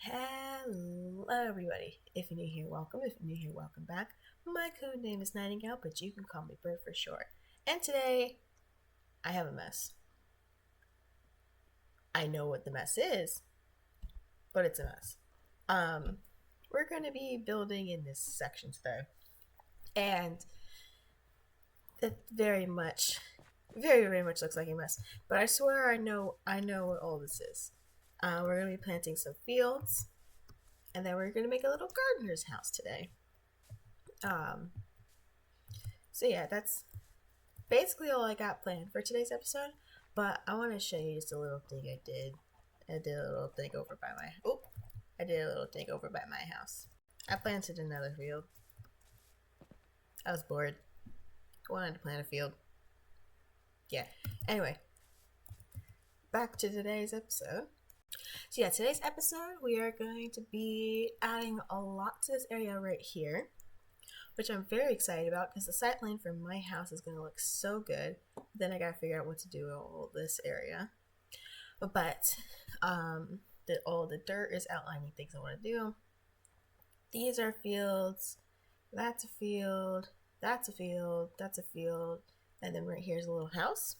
Hello, everybody. If you're new here, welcome. If you're new here, welcome back. My code name is Nightingale, but you can call me Bird for short. And today, I have a mess. I know what the mess is, but it's a mess. Um, we're going to be building in this section today, and it very much looks like a mess. But I swear, I know what all this is. We're going to be planting some fields, and then we're going to make a little gardener's house today. Um, so yeah, that's basically all I got planned for today's episode. But I want to show you just a little thing I did. I did a little thing over by my house. I planted another field. I was bored. Wanted to plant a field. Yeah. Anyway, back to today's episode. So yeah, today's episode we are going to be adding a lot to this area right here, which I'm very excited about because the sight line for my house is going to look so good. Then I got to figure out what to do with all this area. But all the dirt is outlining things I want to do. These are fields. That's a field. That's a field. That's a field. And then right here's a little house.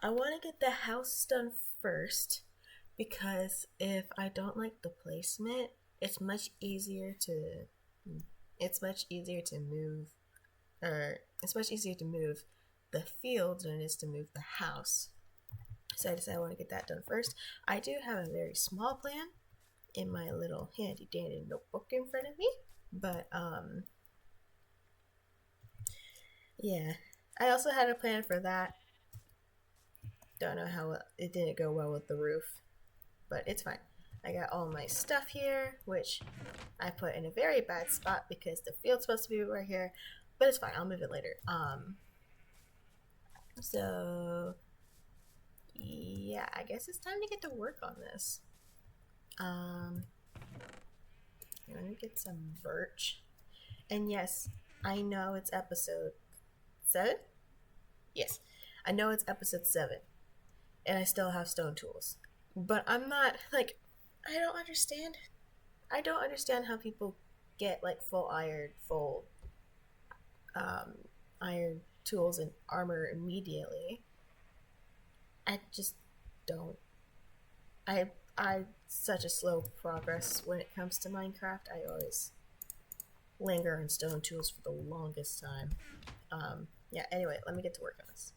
I want to get the house done first because if I don't like the placement, it's much easier to move, the fields than it is to move the house. So I decided I want to get that done first. I do have a very small plan in my little handy dandy notebook in front of me, but yeah, I also had a plan for that. Don't know how it didn't go well with the roof, but it's fine. I got all my stuff here, which I put in a very bad spot because the field's supposed to be right here, but it's fine. I'll move it later. So yeah, I guess it's time to get to work on this. Let me get some birch. And yes, I know it's episode 7. Yes, I know it's episode 7, and I still have stone tools. But I'm not I don't understand. I don't understand how people get full iron tools and armor immediately. I just don't. I such a slow progress when it comes to Minecraft. I always linger on stone tools for the longest time. Yeah, anyway, let me get to work on this.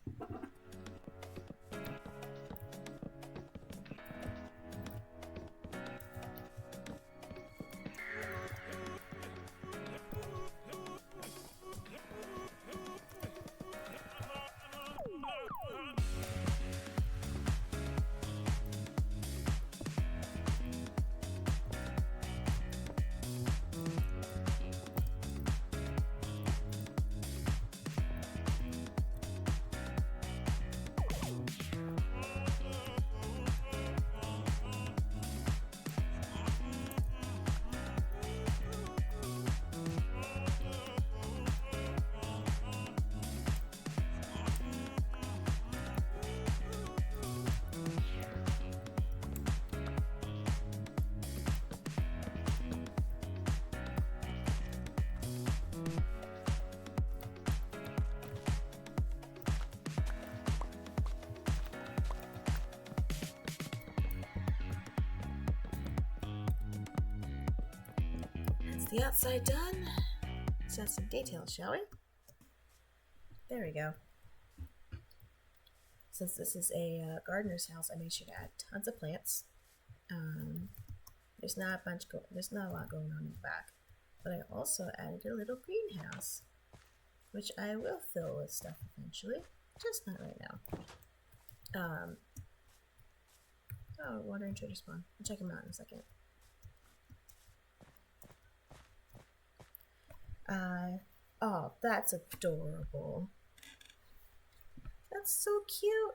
The outside done. Let's add some details, shall we? There we go. Since this is a gardener's house, I made sure to add tons of plants. There's not a lot going on in the back, but I also added a little greenhouse, which I will fill with stuff eventually, just not right now. Oh, watering trader spawn. I'll check him out in a second. Oh, that's adorable. That's so cute.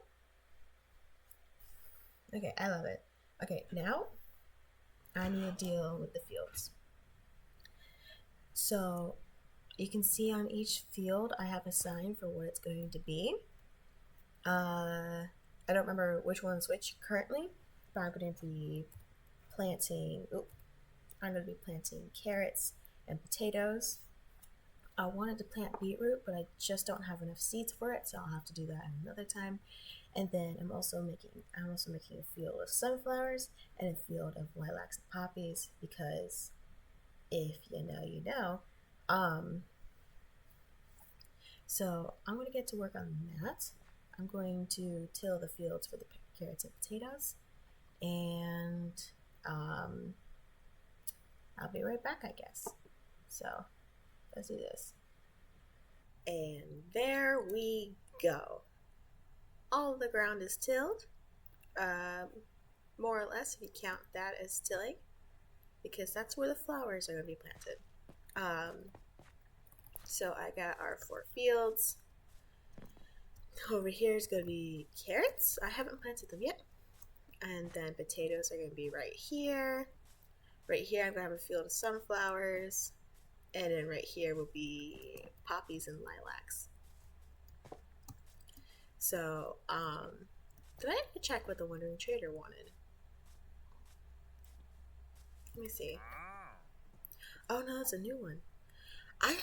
Okay, I love it. Okay, now I need to deal with the fields. So you can see on each field I have a sign for what it's going to be. I don't remember which one's which currently, but I'm going to be planting. I'm going to be planting carrots and potatoes. I wanted to plant beetroot, but I just don't have enough seeds for it, so I'll have to do that another time. And then I'm also making a field of sunflowers and a field of lilacs and poppies because if you know, you know. So I'm going to get to work on that. I'm going to till the fields for the carrots and potatoes, and I'll be right back, I guess. So let's do this. And there we go. All of the ground is tilled, more or less, if you count that as tilling, because that's where the flowers are going to be planted. So I got our 4 fields. Over here is going to be carrots. I haven't planted them yet. And then potatoes are going to be right here. Right here I'm going to have a field of sunflowers. And then right here will be poppies and lilacs. So, did I have to check what the Wandering Trader wanted? Let me see. Oh no, it's a new one. I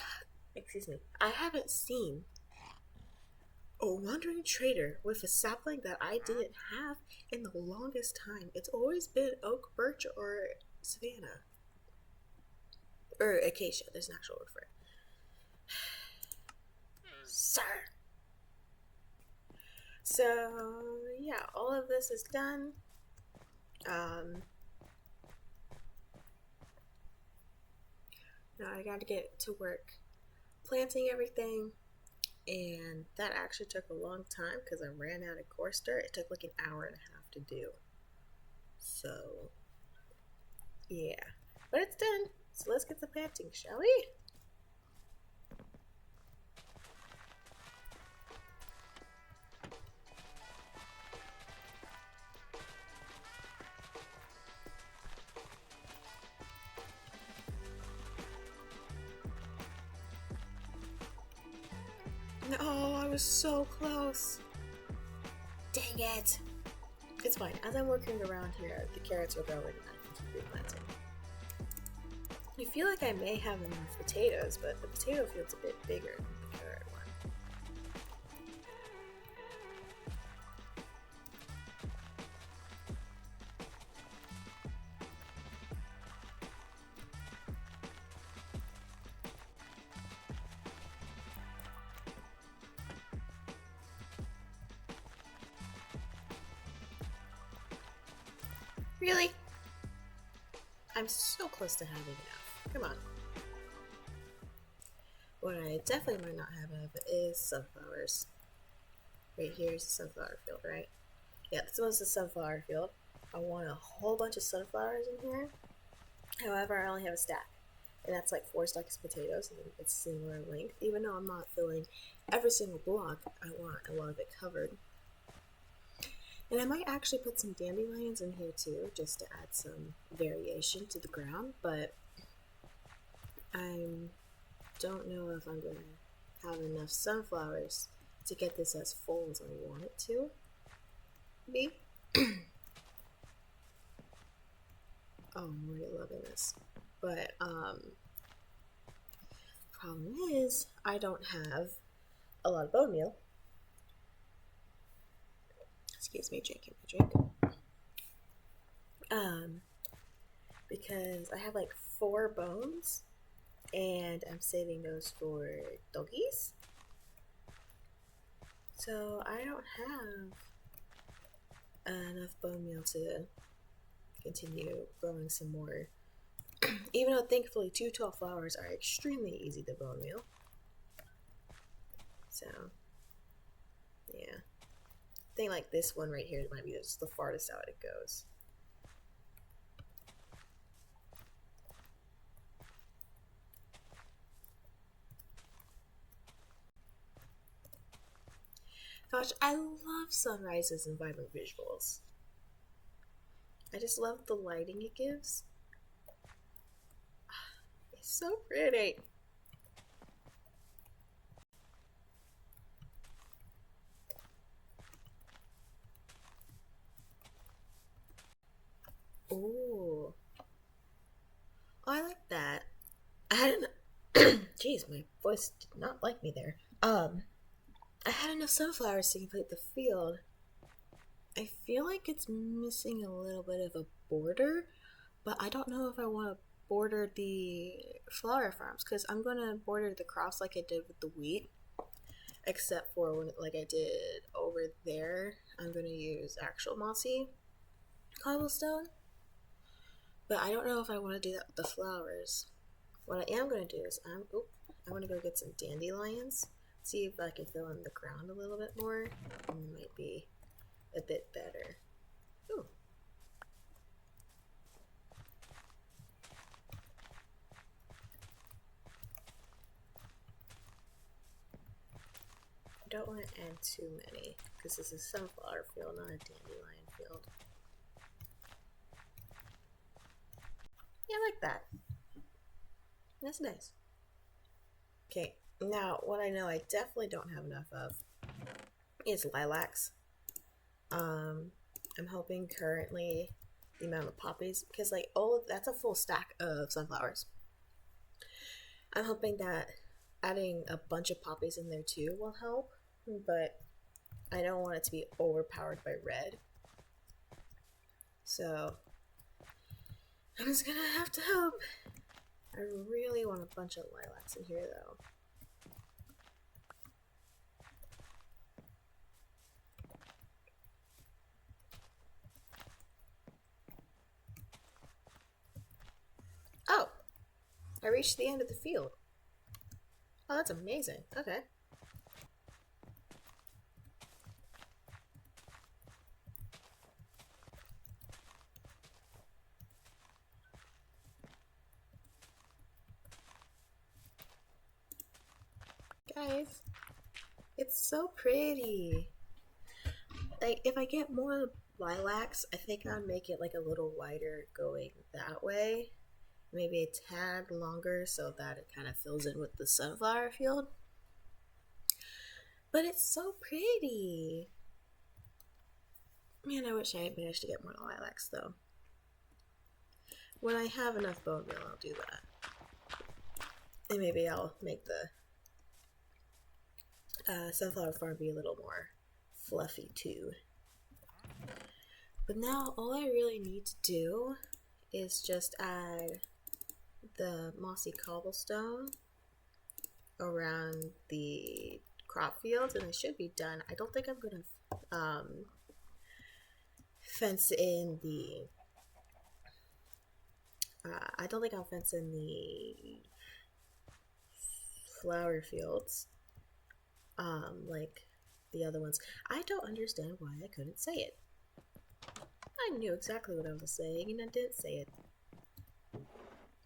haven't seen a Wandering Trader with a sapling that I didn't have in the longest time. It's always been oak, birch, or savanna. Or acacia, there's an actual word for it. Sir! So, yeah, all of this is done. Now I gotta get to work planting everything, and that actually took a long time because I ran out of coarse dirt. It took like an hour and a half to do. So, yeah. But it's done. So let's get to planting, shall we? No, I was so close. Dang it. It's fine. As I'm working around here, the carrots will grow and I can keep replanting. I feel like I may have enough potatoes, but the potato field's a bit bigger than the carrot one. Really? I'm so close to having enough. Come on. What I definitely might not have enough is sunflowers. Right here is the sunflower field, right? Yeah, this one's the sunflower field. I want a whole bunch of sunflowers in here. However, I only have a stack. And that's like 4 stacks of potatoes, and it's similar length. Even though I'm not filling every single block, I want a lot of it covered. And I might actually put some dandelions in here too, just to add some variation to the ground, but I don't know if I'm going to have enough sunflowers to get this as full as I want it to be. Oh, I'm really loving this. But, problem is, I don't have a lot of bone meal. Excuse me, drinking my drink. Because I have like 4 bones, and I'm saving those for doggies. So I don't have enough bone meal to continue growing some more. Even though thankfully 2 tall flowers are extremely easy to bone meal. So, yeah. I think like this one right here might be just the farthest out it goes. Gosh, I love sunrises and vibrant visuals. I just love the lighting it gives. It's so pretty. Ooh. Oh, I like that. I had an jeez, my voice did not like me there. I had enough sunflowers to complete the field. I feel like it's missing a little bit of a border, but I don't know if I want to border the flower farms because I'm gonna border the crops like I did with the wheat, except for when like I did over there. I'm gonna use actual mossy cobblestone, but I don't know if I want to do that with the flowers. What I am gonna do is I want to go get some dandelions, see if I can fill in the ground a little bit more, and it might be a bit better. Ooh. I don't want to add too many because this is a sunflower field, not a dandelion field. Yeah, I like that. That's nice. Okay, now what I know I definitely don't have enough of is lilacs. I'm hoping currently the amount of poppies because like that's a full stack of sunflowers. I'm hoping that adding a bunch of poppies in there too will help, but I don't want it to be overpowered by red. So I'm just gonna have to hope. I really want a bunch of lilacs in here though. Oh, I reached the end of the field. Oh, that's amazing. Okay. Guys, it's so pretty. Like, if I get more lilacs, I think I'll make it like a little wider going that way. Maybe a tad longer so that it kind of fills in with the sunflower field. But it's so pretty. Man, I wish I had managed to get more lilacs though. When I have enough bone meal, I'll do that. And maybe I'll make the sunflower farm be a little more fluffy too. But now all I really need to do is just add the mossy cobblestone around the crop fields and it should be done. I don't think I'm gonna fence in the I don't think I'll fence in the flower fields like the other ones. I don't understand why I couldn't say it. I knew exactly what I was saying and I didn't say it.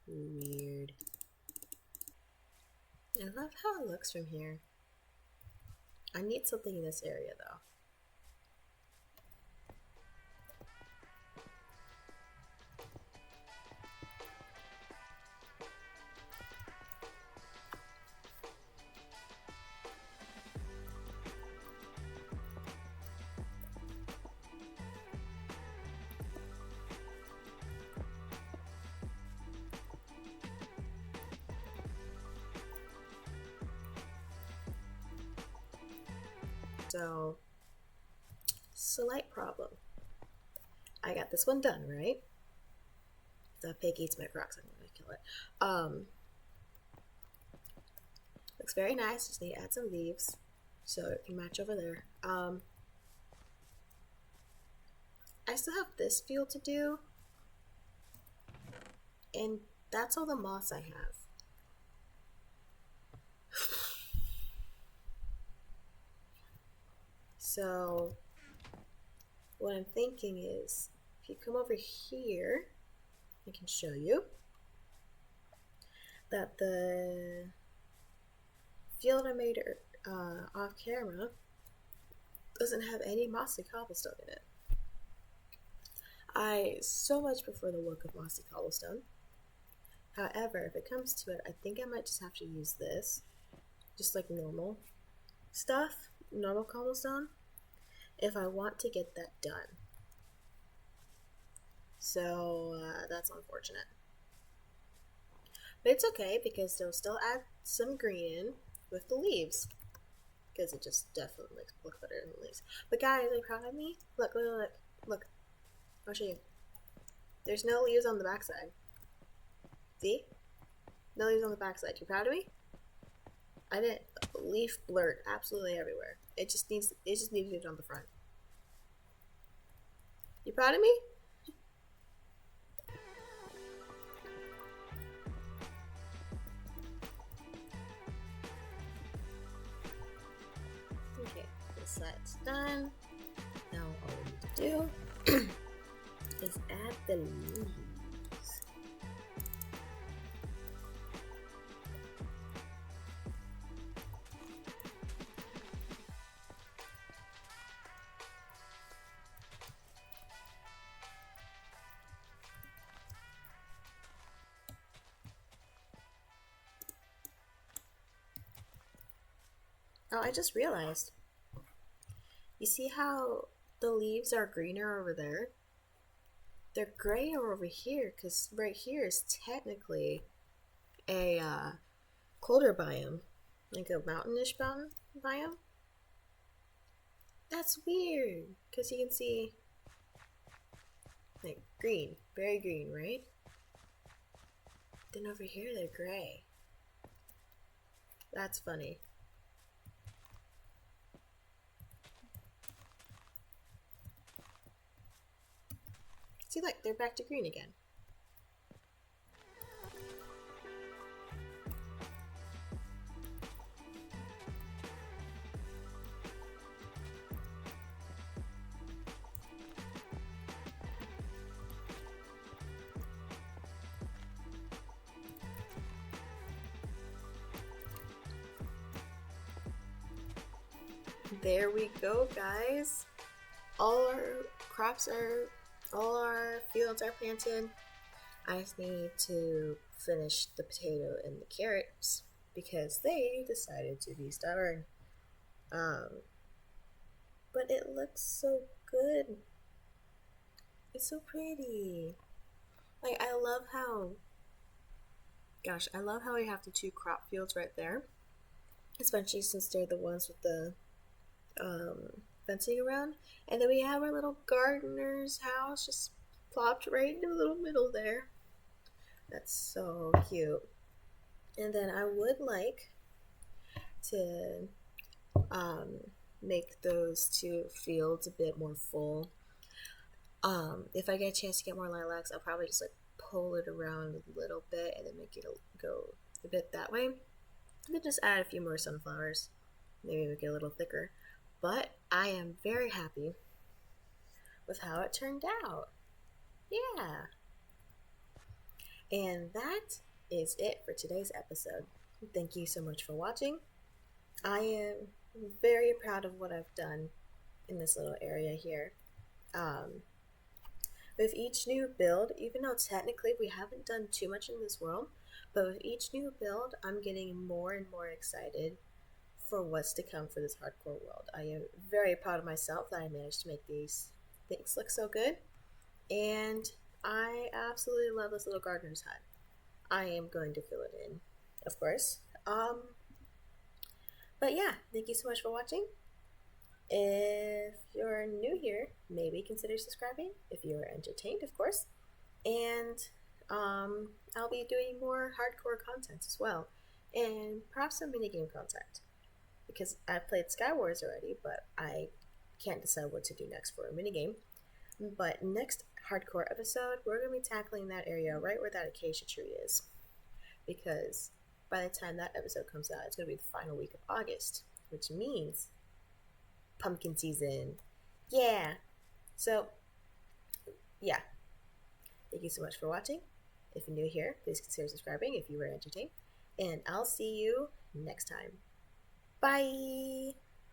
Weird. I love how it looks from here. I need something in this area though. So, slight problem. I got this one done, right? The pig eats my crocs, I'm gonna kill it. Looks very nice, just need to add some leaves so it can match over there. I still have this field to do, and that's all the moss I have. So, what I'm thinking is, if you come over here, I can show you that the field I made off camera doesn't have any mossy cobblestone in it. I so much prefer the look of mossy cobblestone. However, if it comes to it, I think I might just have to use this, just like normal stuff, normal cobblestone, if I want to get that done. So that's unfortunate. But it's okay because they'll still add some green in with the leaves. Because it just definitely looks better than the leaves. But guys, are you proud of me? Look, look, look. Look. I'll show you. There's no leaves on the backside. See? No leaves on the backside. You proud of me? I didn't leaf blurt absolutely everywhere. It just needed it on the front. You proud of me? Okay, this side's done. Now all we need to do is add the leaves. Oh, I just realized. You see how the leaves are greener over there? They're grayer over here because right here is technically a colder biome, like a mountainish biome. That's weird because you can see like green, very green, right? Then over here they're gray. That's funny. See, like they're back to green again. There we go, guys. All our fields are planted. I just need to finish the potato and the carrots because they decided to be stubborn. But it looks so good. It's so pretty. Like I love how we have the two crop fields right there. Especially since they're the ones with the fencing around. And then we have our little gardener's house just plopped right in the little middle there. That's so cute. And then I would like to make those two fields a bit more full. If I get a chance to get more lilacs, I'll probably just like pull it around a little bit and then make it go a bit that way. And then just add a few more sunflowers. Maybe make it a little thicker. But I am very happy with how it turned out. Yeah. And that is it for today's episode. Thank you so much for watching. I am very proud of what I've done in this little area here. With each new build, even though technically we haven't done too much in this world, but with each new build, I'm getting more and more excited for what's to come for this hardcore world. I am very proud of myself that I managed to make these things look so good. And I absolutely love this little gardener's hut. I am going to fill it in, of course. But yeah, thank you so much for watching. If you're new here, maybe consider subscribing if you're entertained, of course. And I'll be doing more hardcore content as well, and perhaps some minigame content. Because I've played Skywars already, but I can't decide what to do next for a minigame. But next hardcore episode, we're going to be tackling that area right where that acacia tree is. Because by the time that episode comes out, it's going to be the final week of August, which means pumpkin season. Yeah. So, yeah. Thank you so much for watching. If you're new here, please consider subscribing if you were entertained. And I'll see you next time. Bye!